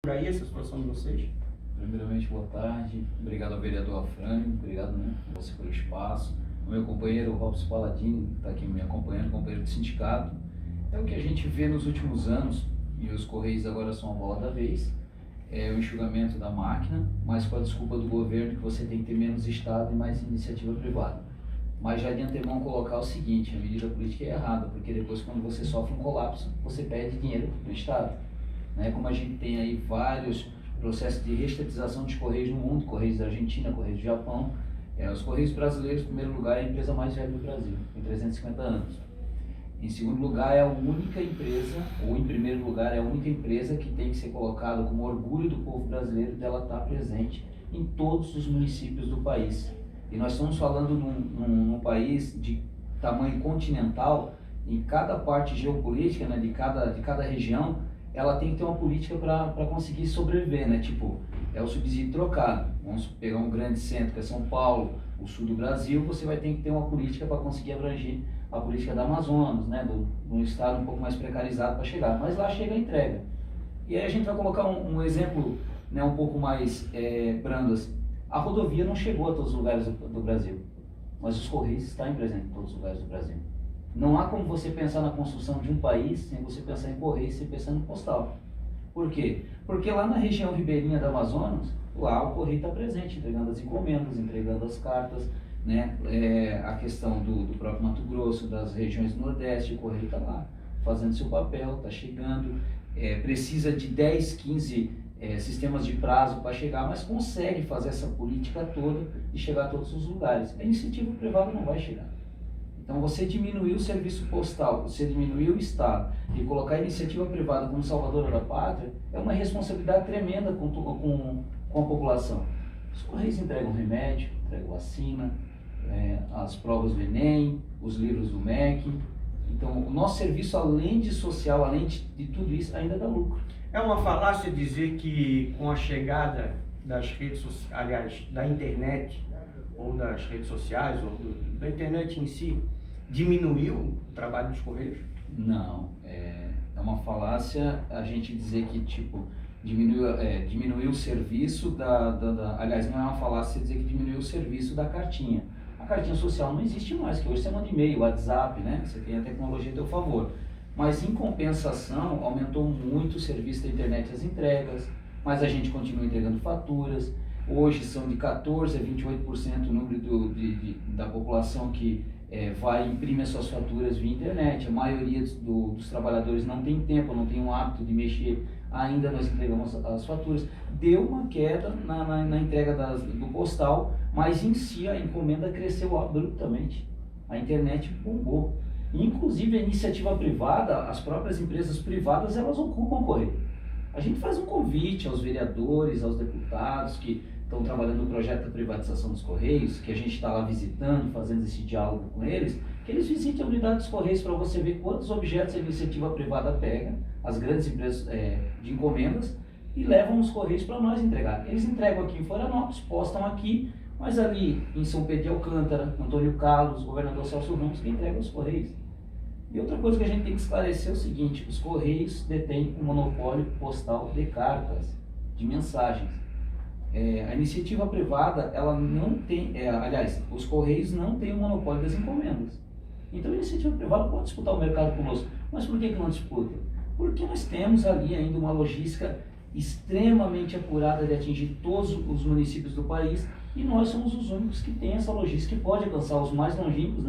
Por aí essa situação de vocês? Primeiramente, boa tarde. Obrigado ao vereador Afrânio, obrigado, a você pelo espaço. O meu companheiro Robson Paladini, que está aqui me acompanhando, companheiro do sindicato. É o que a gente vê nos últimos anos, e os Correios agora são a bola da vez, é o enxugamento da máquina, mas com a desculpa do governo que você tem que ter menos Estado e mais iniciativa privada. Mas já de antemão colocar o seguinte, a medida política é errada, porque depois quando você sofre um colapso, você pede dinheiro do Estado. Como a gente tem aí vários processos de reestatização dos Correios no mundo, Correios da Argentina, Correios do Japão, os Correios brasileiros, em primeiro lugar, é a empresa mais velha do Brasil, tem 350 anos. Em segundo lugar, é a única empresa, ou em primeiro lugar, é a única empresa que tem que ser colocada como orgulho do povo brasileiro dela estar presente em todos os municípios do país. E nós estamos falando num país de tamanho continental, em cada parte geopolítica, de cada região, ela tem que ter uma política para conseguir sobreviver, Tipo, é o subsídio trocado. Vamos pegar um grande centro que é São Paulo, o sul do Brasil, você vai ter que ter uma política para conseguir abranger a política da Amazonas, de um estado um pouco mais precarizado para chegar. Mas lá chega a entrega. E aí a gente vai colocar um exemplo um pouco mais brando assim. A rodovia não chegou a todos os lugares do Brasil, mas os Correios estão presentes em todos os lugares do Brasil. Não há como você pensar na construção de um país sem você pensar em Correios, sem pensar no postal. Por quê? Porque lá na região ribeirinha da Amazonas, lá o Correio está presente, entregando as encomendas, entregando as cartas, a questão do próprio Mato Grosso, das regiões do Nordeste, o Correio está lá, fazendo seu papel, está chegando, precisa de 10, 15 sistemas de prazo para chegar, mas consegue fazer essa política toda e chegar a todos os lugares. A iniciativa privada não vai chegar. Então, você diminuir o serviço postal, você diminuir o Estado e colocar a iniciativa privada como salvadora da pátria é uma responsabilidade tremenda com a população. Os Correios entregam remédio, entregam vacina, as provas do Enem, os livros do MEC. Então, o nosso serviço, além de social, além de tudo isso, ainda dá lucro. É uma falácia dizer que com a chegada das redes sociais, aliás, da internet, ou das redes sociais, ou da internet em si, diminuiu o trabalho dos Correios? Não, é uma falácia a gente dizer que, diminuiu o serviço aliás, não é uma falácia dizer que diminuiu o serviço da cartinha. A cartinha social não existe mais, que hoje você manda e-mail, WhatsApp, Você tem a tecnologia a teu favor. Mas, em compensação, aumentou muito o serviço da internet e as entregas, mas a gente continua entregando faturas. Hoje são de 14% a 28% o número da população que vai imprimir as suas faturas via internet. A maioria dos trabalhadores não tem tempo, não tem o hábito de mexer, ainda nós entregamos as faturas. Deu uma queda na entrega do postal, mas em si a encomenda cresceu abruptamente. A internet bombou. Inclusive a iniciativa privada, as próprias empresas privadas, elas ocupam o Correio. A gente faz um convite aos vereadores, aos deputados que estão trabalhando no projeto da privatização dos Correios, que a gente está lá visitando, fazendo esse diálogo com eles, que eles visitem a unidade dos Correios para você ver quantos objetos a iniciativa privada pega, as grandes empresas de encomendas, e levam os Correios para nós entregar. Eles entregam aqui em Florianópolis, postam aqui, mas ali em São Pedro de Alcântara, Antônio Carlos, governador Celso Ramos, que entregam os Correios. E outra coisa que a gente tem que esclarecer é o seguinte: os Correios detêm o monopólio postal de cartas, de mensagens. A iniciativa privada, ela não tem, aliás, os Correios não têm o monopólio das encomendas. Então a iniciativa privada pode disputar o mercado conosco. Mas por que não disputa? Porque nós temos ali ainda uma logística extremamente apurada de atingir todos os municípios do país, e nós somos os únicos que têm essa logística que pode alcançar os mais longínquos,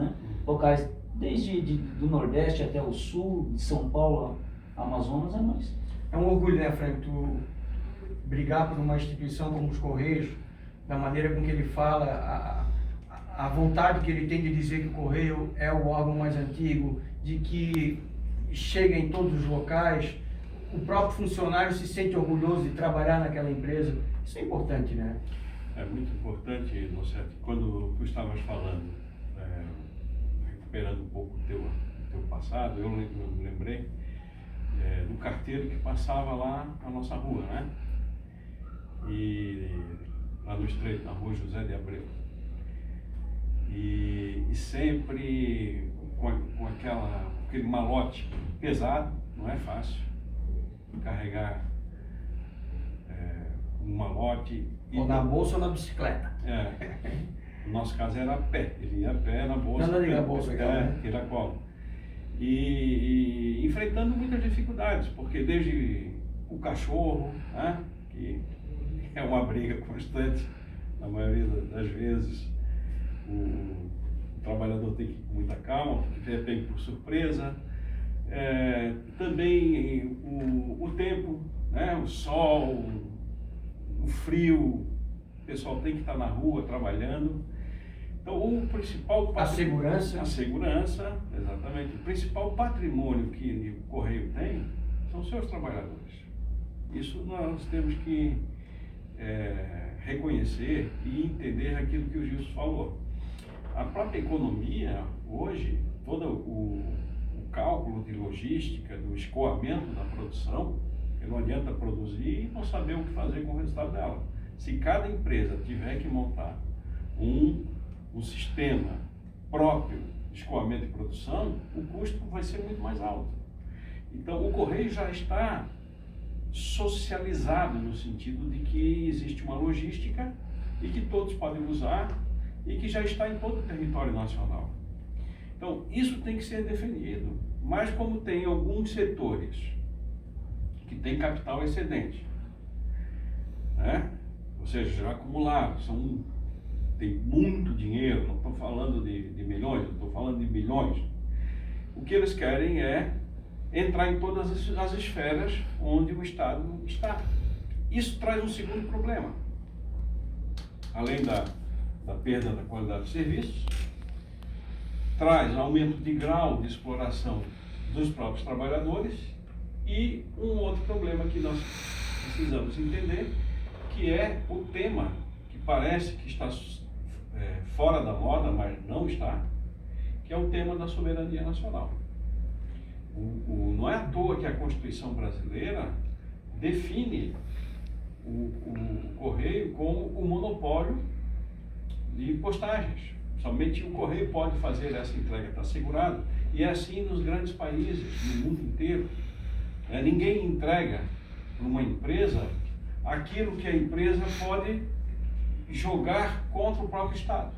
locais desde do Nordeste até o Sul, de São Paulo, Amazonas, é nós. É um orgulho, Frank, tu brigar por uma instituição como os Correios, da maneira com que ele fala, a vontade que ele tem de dizer que o Correio é o órgão mais antigo, de que chega em todos os locais, o próprio funcionário se sente orgulhoso de trabalhar naquela empresa. Isso é importante, É muito importante, Nocete, quando tu estavas falando, recuperando um pouco o teu passado, eu me lembrei do carteiro que passava lá na nossa rua, E lá no Estreito, na rua José de Abreu. E sempre com aquele malote pesado, não é fácil carregar malote. Ou na bolsa ou na bicicleta. No nosso caso era a pé, ele ia a pé na bolsa. Não diga bolsa, tiracolo. E enfrentando muitas dificuldades, porque desde o cachorro, né, que é uma briga constante, na maioria das vezes o trabalhador tem que ir com muita calma, porque é pego por surpresa. Também o tempo, né, o sol, o frio, o pessoal tem que estar na rua trabalhando. Então, o principal a segurança, exatamente. O principal patrimônio que o Correio tem são os seus trabalhadores. Isso nós temos que reconhecer e entender aquilo que o Gilson falou. A própria economia, hoje, todo o cálculo de logística, do escoamento da produção, não adianta produzir e não saber o que fazer com o resultado dela. Se cada empresa tiver que montar um sistema próprio de escoamento e produção, o custo vai ser muito mais alto. Então, o Correio já está socializado no sentido de que existe uma logística e que todos podem usar e que já está em todo o território nacional. Então, isso tem que ser definido. Mas como tem alguns setores que têm capital excedente, né? Ou seja, já acumularam, tem muito dinheiro, não estou falando de milhões, estou falando de bilhões. O que eles querem é entrar em todas as esferas onde o Estado está. Isso traz um segundo problema. Além da perda da qualidade de serviços, traz aumento de grau de exploração dos próprios trabalhadores e um outro problema que nós precisamos entender, que é o tema que parece que está fora da moda, mas não está, que é o tema da soberania nacional. Não é à toa que a Constituição brasileira define o Correio como o monopólio de postagens. Somente o Correio pode fazer essa entrega, está assegurado. E é assim nos grandes países, no mundo inteiro. Ninguém entrega para uma empresa aquilo que a empresa pode jogar contra o próprio Estado.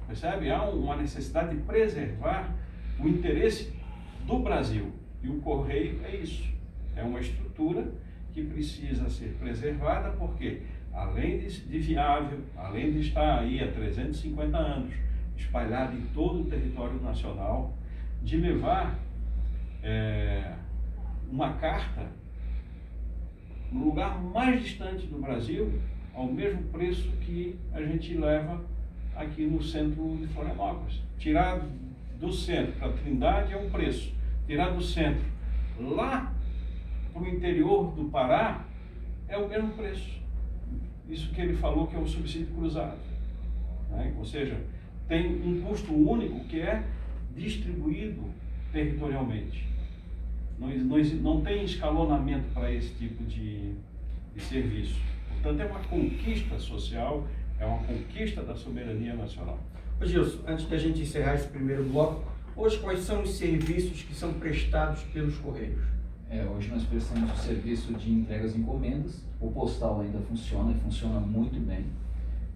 Percebe? Há uma necessidade de preservar o interesse do Brasil. E o Correio é isso. É uma estrutura que precisa ser preservada porque, além de viável, além de estar aí há 350 anos, espalhado em todo o território nacional, de levar uma carta no lugar mais distante do Brasil, ao mesmo preço que a gente leva aqui no centro de Florianópolis. Tirar do centro para Trindade é um preço, tirar do centro lá para o interior do Pará é o mesmo preço. Isso que ele falou que é um subsídio cruzado, né? Ou seja, tem um custo único que é distribuído territorialmente. Não tem escalonamento para esse tipo de serviço. Portanto, é uma conquista social, é uma conquista da soberania nacional. Ô Gilson, antes da gente encerrar esse primeiro bloco, hoje quais são os serviços que são prestados pelos Correios? Hoje nós prestamos o serviço de entregas e encomendas. O postal ainda funciona e funciona muito bem,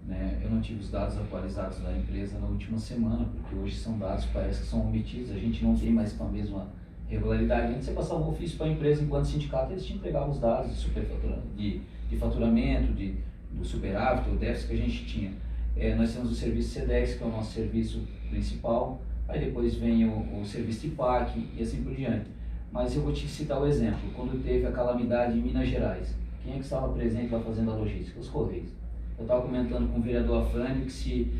né? Eu não tive os dados atualizados da empresa na última semana, porque hoje são dados que parece que são omitidos, a gente não tem mais com a mesma regularidade. Antes você passava um ofício para a empresa enquanto sindicato, eles te entregavam os dados de faturamento, do superávit, ou déficit que a gente tinha. Nós temos o serviço SEDEX, que é o nosso serviço principal, aí depois vem o serviço IPAC e assim por diante. Mas eu vou te citar o exemplo, quando teve a calamidade em Minas Gerais, quem é que estava presente lá fazendo a logística? Os Correios. Eu estava comentando com o vereador Afrânio que se,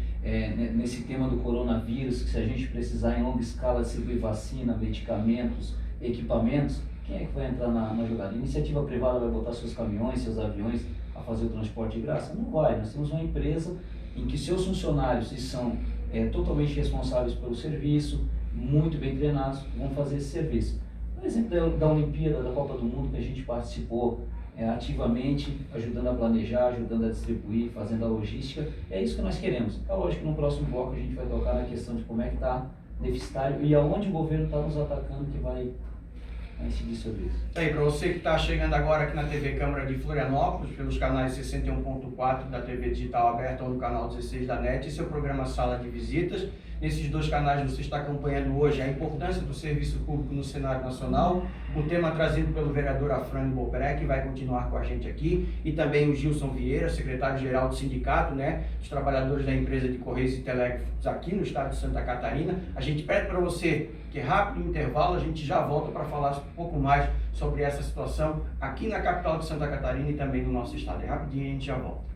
nesse tema do coronavírus, que se a gente precisar em longa escala distribuir vacina, medicamentos, equipamentos, quem é que vai entrar na jogada? A iniciativa privada vai botar seus caminhões, seus aviões a fazer o transporte de graça? Não vai. Nós temos uma empresa em que seus funcionários são totalmente responsáveis pelo serviço, muito bem treinados, vão fazer esse serviço. Por exemplo, da Olimpíada, da Copa do Mundo, que a gente participou ativamente, ajudando a planejar, ajudando a distribuir, fazendo a logística, é isso que nós queremos. É lógico que no próximo bloco a gente vai tocar na questão de como é que está deficitário e aonde o governo está nos atacando que vai a incidir sobre isso. Aí, para você que está chegando agora aqui na TV Câmara de Florianópolis, pelos canais 61.4 da TV Digital Aberta ou no canal 16 da NET, esse é o programa Sala de Visitas. Nesses dois canais você está acompanhando hoje a importância do serviço público no cenário nacional, um tema trazido pelo vereador Afrânio Bopré, que vai continuar com a gente aqui, e também o Gilson Vieira, secretário-geral do sindicato, né, dos trabalhadores da empresa de Correios e Telégrafos aqui no estado de Santa Catarina. A gente pede para você que rápido no intervalo a gente já volta para falar um pouco mais sobre essa situação aqui na capital de Santa Catarina e também no nosso estado. É rapidinho, a gente já volta.